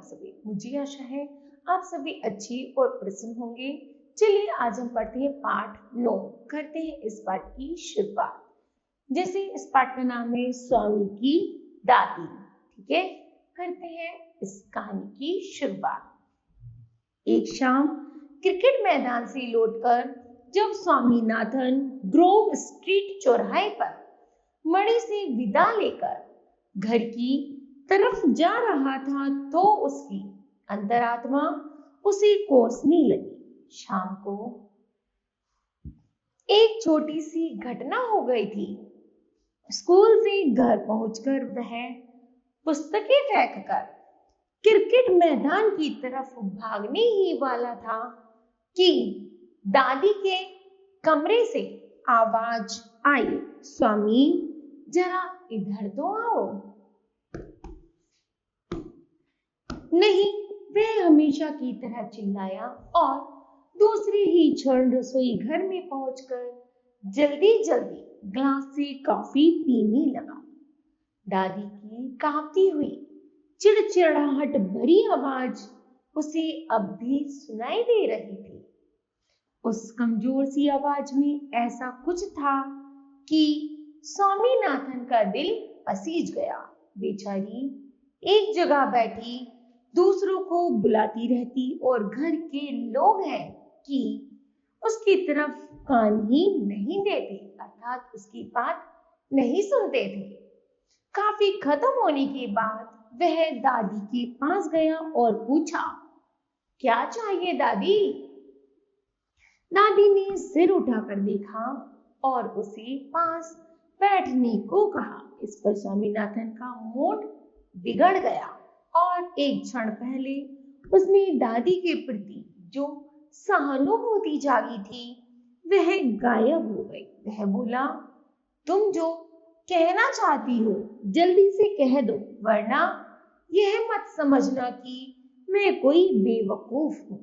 सभी? मुझे आशा है आप सभी अच्छे और प्रसन्न होंगे। चलिए आज हम पढ़ते हैं पाठ 9। करते हैं इस पाठ की शुरुआत। जैसे इस पाठ का नाम है स्वामी की दादी। ठीक है, करते हैं इस कहानी की शुरुआत। एक शाम क्रिकेट मैदान से लौटकर जब स्वामीनाथन ग्रोव स्ट्रीट चौराहे पर मणि से विदा लेकर घर की तरफ जा रहा था तो उसकी अंतरात्मा उसे कोसने लगी। शाम को एक छोटी सी घटना हो गई थी। स्कूल से घर पहुंचकर वह पुस्तकें फेंककर क्रिकेट मैदान की तरफ भागने ही वाला था कि दादी के कमरे से आवाज आई, स्वामी जरा इधर तो आओ। नहीं, वह हमेशा की तरह चिल्लाया और दूसरे ही क्षण रसोई घर में पहुंचकर जल्दी जल्दी ग्लास से कॉफी पीने लगा। दादी की कांपती हुई चिड़चिड़ाहट भरी आवाज उसे अब भी सुनाई दे रही थी। उस कमजोर सी आवाज में ऐसा कुछ था कि स्वामीनाथन का दिल पसीज गया। बेचारी एक जगह बैठी दूसरों को बुलाती रहती और घर के लोग हैं कि उसकी तरफ कान ही नहीं देते, अर्थात उसकी बात नहीं सुनते थे। काफी खत्म होने के बाद वह दादी के पास गया और पूछा, क्या चाहिए दादी? दादी ने सिर उठाकर देखा और उसे पास बैठने को कहा। इस पर स्वामीनाथन का मूड बिगड़ गया और एक क्षण पहले उसने दादी के प्रति जो सहानुभूति जागी थी वह गायब हो गई। वह बोला, तुम जो कहना चाहती हो जल्दी से कह दो, वरना यह मत समझना कि मैं कोई बेवकूफ हूं।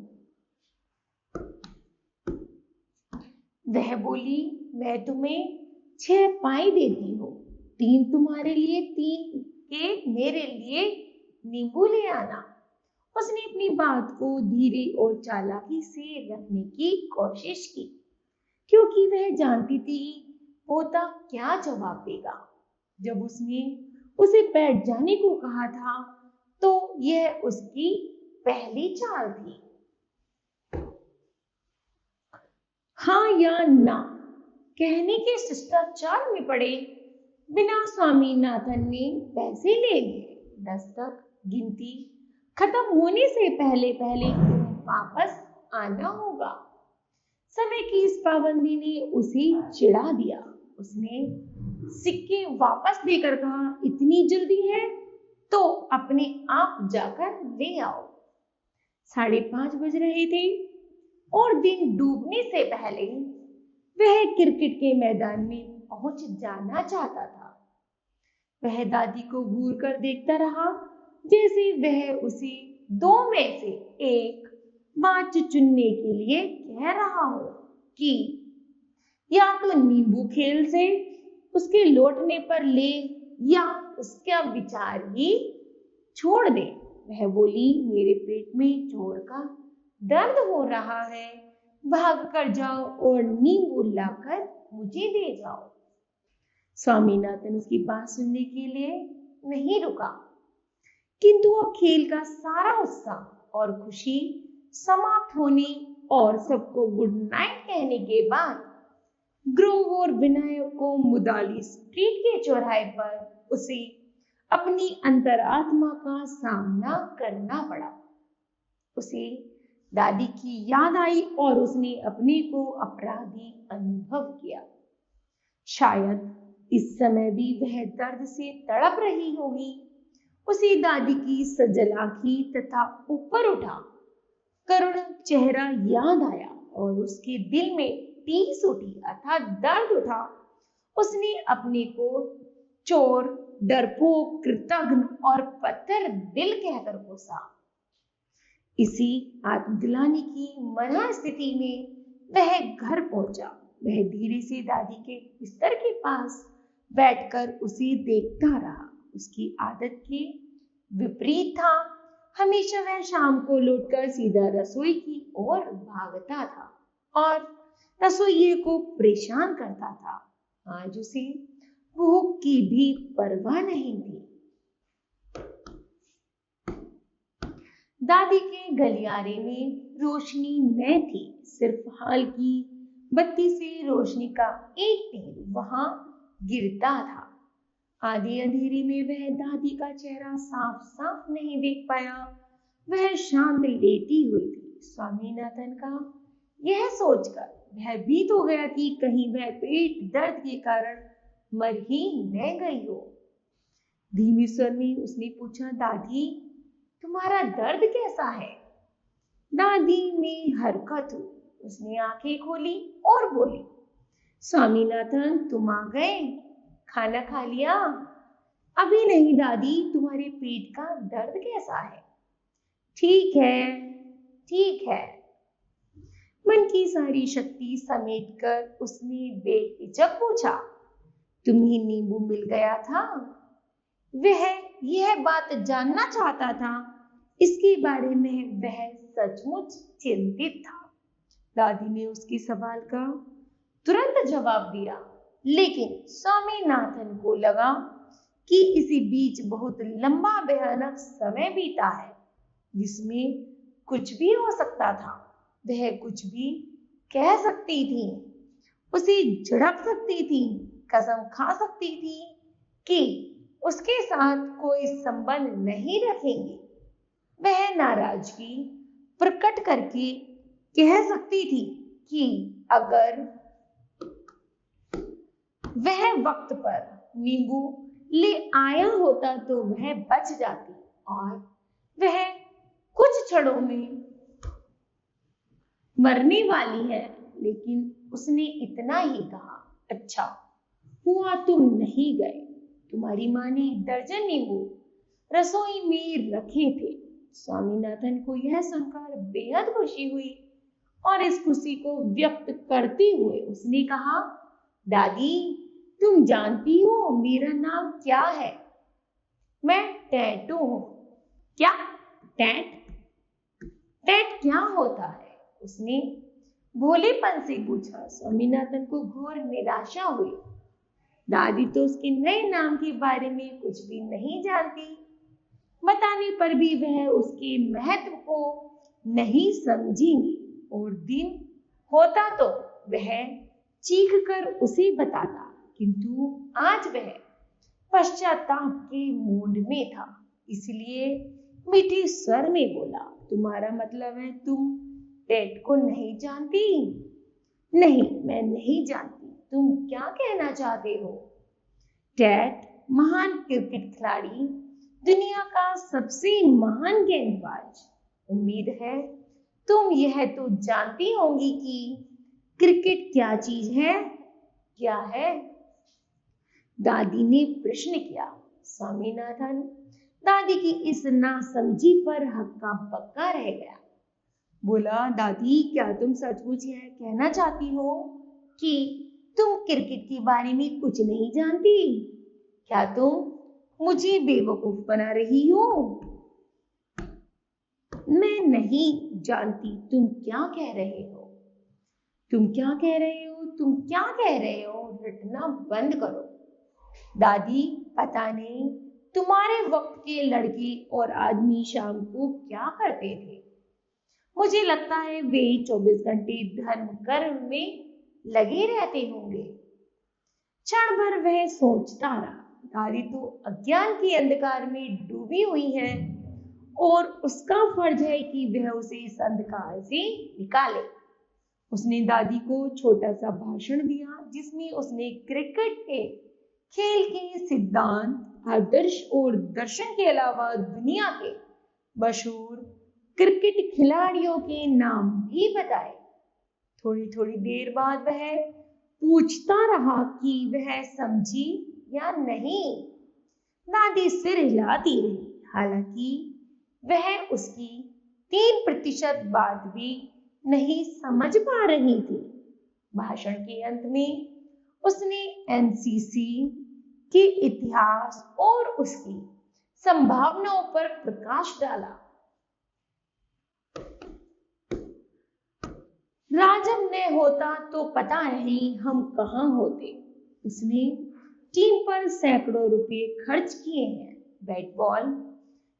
वह बोली, मैं तुम्हें 6 पाई देती हूँ, 3 तुम्हारे लिए, 3 के मेरे लिए नींबू ले आना। उसने अपनी बात को धीरे और चालाकी से रखने की कोशिश की, क्योंकि वह जानती थी पोता क्या जवाब देगा। जब उसने उसे बैठ जाने को कहा था तो यह उसकी पहली चाल थी। हाँ या ना कहने के शिष्टाचार में पड़े बिना स्वामीनाथन ने पैसे ले लिए। दस्तक गिनती खत्म होने से पहले पहले वापस आना होगा। समय की इस पाबंदी ने उसे चिढ़ा दिया। उसने सिक्के वापस देकर कहा, इतनी जल्दी है तो अपने आप जाकर ले आओ। 5:30 बज रहे थे और दिन डूबने से पहले वह क्रिकेट के मैदान में पहुंच जाना चाहता था। वह दादी को घूर कर देखता रहा, जैसे वह उसे 2 में से एक बात चुनने के लिए कह रहा हो कि या तो नींबू खेल से उसके लौटने पर ले या उसका विचार ही छोड़ दे। वह बोली, मेरे पेट में जोर का दर्द हो रहा है, भाग कर जाओ और नींबू लाकर मुझे दे जाओ। स्वामीनाथन उसकी बात सुनने के लिए नहीं रुका, किंतु अब खेल का सारा उत्साह और खुशी समाप्त होने और सबको गुड नाइट कहने के बाद ग्रोव और विनायक को मुदाली स्ट्रीट के चौराहे पर उसे अपनी अंतरात्मा का सामना करना पड़ा। उसे दादी की याद आई और उसने अपने को अपराधी अनुभव किया। शायद इस समय भी वह दर्द से तड़प रही होगी। उसे दादी की सजल आंखें तथा ऊपर उठा करुण चेहरा याद आया और उसके दिल में टीस उठी, अर्थात दर्द उठा। उसने अपने को चोर, डरपोक, कृतघ्न और पत्थर दिल कहकर कोसा। इसी आत्मग्लानि की मनोस्थिति में वह घर पहुंचा। वह धीरे से दादी के बिस्तर के पास बैठकर उसे देखता रहा। उसकी आदत के विपरीत था। हमेशा वह शाम को लौटकर सीधा रसोई की ओर भागता था और रसोइये को परेशान करता था। आज उसे भूख की भी परवाह नहीं थी। दादी के गलियारे में रोशनी न थी, सिर्फ हाल की बत्ती से रोशनी का एक तीर वहां गिरता था। आधी अंधेरे में वह दादी का चेहरा साफ साफ नहीं देख पाया। वह शांत लेटी हुई थी। स्वामीनाथन का यह सोचकर भयभीत हो गया कि कहीं वह पेट दर्द के कारण मर ही न गई हो। धीमे स्वर में उसने पूछा, दादी तुम्हारा दर्द कैसा है? दादी में हरकत हुई। उसने आंखें खोली और बोली, स्वामीनाथन तुम आ गए, खाना खा लिया? अभी नहीं दादी, तुम्हारे पेट का दर्द कैसा है? ठीक है, ठीक है। मन की सारी शक्ति समेटकर उसने बेहिचक पूछा, तुम्हें नींबू मिल गया था? वह यह बात जानना चाहता था। इसके बारे में वह सचमुच चिंतित था। दादी ने उसके सवाल का तुरंत जवाब दिया, लेकिन स्वामीनाथन को लगा कि इसी बीच बहुत लंबा भयानक समय बीता है जिसमें कुछ भी हो सकता था। वह कुछ भी कह सकती थी, उसे झड़क सकती थी, कसम खा सकती थी कि उसके साथ कोई संबंध नहीं रखेंगे। वह नाराजगी प्रकट करके कह सकती थी कि अगर वह वक्त पर नींबू ले आया होता तो वह बच जाती और वह कुछ क्षणों में मरने वाली है। लेकिन उसने इतना ही कहा, अच्छा हुआ तुम नहीं गए। तुम्हारी माँ ने दर्जन नींबू रसोई में रखे थे। स्वामीनाथन को यह सुनकर बेहद खुशी हुई और इस खुशी को व्यक्त करते हुए उसने कहा, दादी तुम जानती हो मेरा नाम क्या है? मैं टैटू हूं। क्या? टैट? टैट क्या होता है? उसने भोलेपन से पूछा। स्वामीनाथन को घोर निराशा हुई। दादी तो उसके नए नाम के बारे में कुछ भी नहीं जानती। बताने पर भी वह उसके महत्व को नहीं समझेंगी और दिन होता तो वह चीख कर उसे बताता, किंतु आज वह पश्चाताप के मूड में था, इसलिए मीठे स्वर में बोला, तुम्हारा मतलब है तुम टैट को नहीं जानती? नहीं, मैं नहीं जानती। तुम क्या कहना चाहते हो? टैट महान क्रिकेट खिलाड़ी, दुनिया का सबसे महान गेंदबाज। उम्मीद है तुम यह तो जानती होंगी कि क्रिकेट क्या चीज है। क्या है? दादी ने प्रश्न किया। स्वामीनाथन दादी की इस नासमझी पर हक्का बक्का रह गया। बोला, दादी क्या तुम सचमुच यह कहना चाहती हो कि तुम क्रिकेट के बारे में कुछ नहीं जानती? क्या तुम मुझे बेवकूफ बना रही हो? मैं नहीं जानती तुम क्या कह रहे हो। तुम क्या कह रहे हो? तुम क्या कह रहे हो? रटना बंद करो। दादी पता नहीं तुम्हारे वक्त के लड़के और आदमी शाम को क्या करते थे। मुझे लगता है वे 24 घंटे धर्म कर्म में लगे रहते होंगे। क्षण भर वह सोचता रहा। दादी तो अज्ञान के अंधकार में डूबी हुई है और उसका फर्ज है कि वह उसे इस अंधकार से निकाले। उसने दादी को छोटा सा भाषण दिया जिसमें उसने क्रिकेट के खेल के सिद्धांत, आदर्श और दर्शन के अलावा दुनिया के मशहूर क्रिकेट खिलाड़ियों के नाम भी बताए। थोड़ी थोड़ी देर बाद वह पूछता रहा कि वह समझी या नहीं। दादी सिर हिलाती रही, हालांकि वह उसकी 3% बात भी नहीं समझ पा रही थी। भाषण के अंत में उसने एनसीसी के इतिहास और उसकी संभावनाओं पर प्रकाश डाला। न होता तो पता नहीं हम कहाँ होते। उसने टीम पर सैकड़ों रुपए खर्च किए हैं। बैट बॉल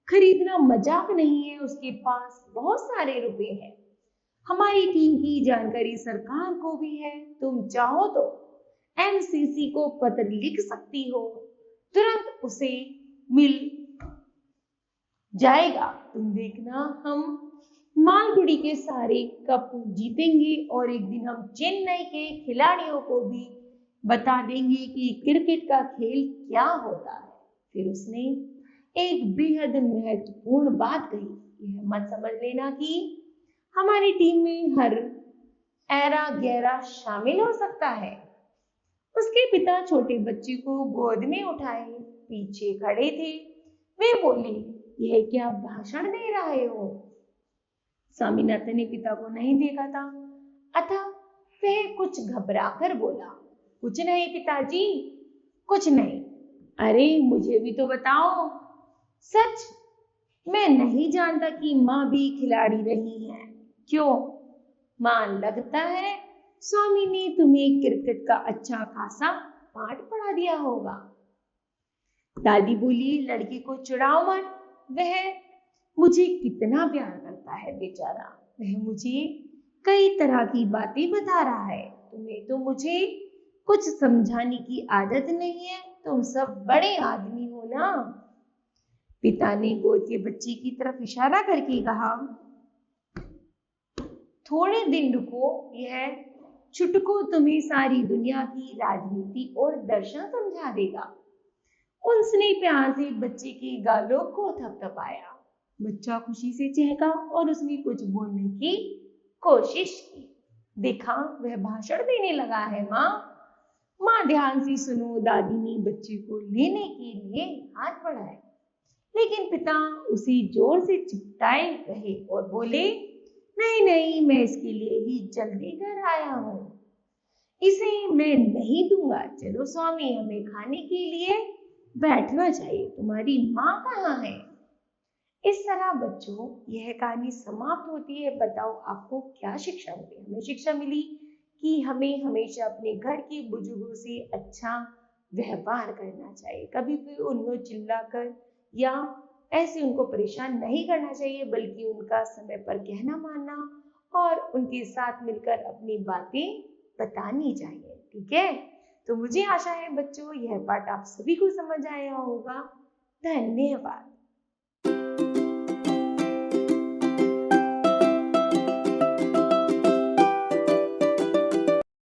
खरीदना मजाक नहीं है, उसके पास बहुत सारे रुपए हैं। हमारी टीम की जानकारी सरकार को भी है। तुम चाहो तो एमसीसी को पत्र लिख सकती हो, तुरंत उसे मिल जाएगा। तुम देखना, हम मालगुडी के सारे कप जीतेंगे और एक दिन हम चेन्नई के खिलाड़ियों को भी बता देंगे कि क्रिकेट का खेल क्या होता है। फिर उसने एक बेहद महत्वपूर्ण बात कही। यह मत समझ लेना कि हमारी टीम में हर ऐरा गैरा शामिल हो सकता है। उसके पिता छोटे बच्चे को गोद में उठाए पीछे खड़े थे। वे बोले, यह क्या भाषण दे रहे हो? स्वामीनाथन ने पिता को नहीं देखा था, अतः वह कुछ घबरा कर बोला, कुछ नहीं पिताजी, कुछ नहीं। अरे मुझे भी तो बताओ। सच, मैं नहीं जानता कि माँ भी खिलाड़ी रही है। क्यों माँ, लगता है स्वामी ने तुम्हें क्रिकेट का अच्छा खासा पाठ पढ़ा दिया होगा। दादी बोली, लड़की को चिढ़ाओ मत, वह मुझे कितना प्यार करता है बेचारा। वह मुझे कई तरह की बातें बता रहा है। तुम्हें तो मुझे कुछ समझाने की आदत नहीं है, तुम सब बड़े आदमी हो ना। पिता ने गोद के बच्चे की तरफ इशारा करके कहा, थोड़े दिन रुको, यह छुटकू तुम्हें सारी दुनिया की राजनीति और दर्शन समझा देगा। उसने प्यार से बच्चे के गालों को थपथपाया। बच्चा खुशी से चहका और उसने कुछ बोलने की कोशिश की। देखा, वह भाषण देने लगा है माँ। माँ ध्यान से सुनो। दादी ने बच्चे को लेने के लिए हाथ बढ़ाए, लेकिन पिता उसे जोर से चिपटाए रहे और बोले, नहीं नहीं, मैं इसके लिए ही जल्दी घर आया हूँ, इसे मैं नहीं दूंगा। चलो स्वामी, हमें खाने के लिए बैठना चाहिए, तुम्हारी माँ कहाँ है? इस तरह बच्चों, यह कहानी समाप्त होती है। बताओ आपको क्या शिक्षा मिली? हमें शिक्षा मिली कि हमें हमेशा अपने घर के बुजुर्गों से अच्छा व्यवहार करना चाहिए। कभी भी उनको चिल्लाकर या ऐसे उनको परेशान नहीं करना चाहिए, बल्कि उनका समय पर कहना मानना और उनके साथ मिलकर अपनी बातें बतानी चाहिए। ठीक है, तो मुझे आशा है बच्चों, यह पाठ आप सभी को समझ आया होगा। धन्यवाद।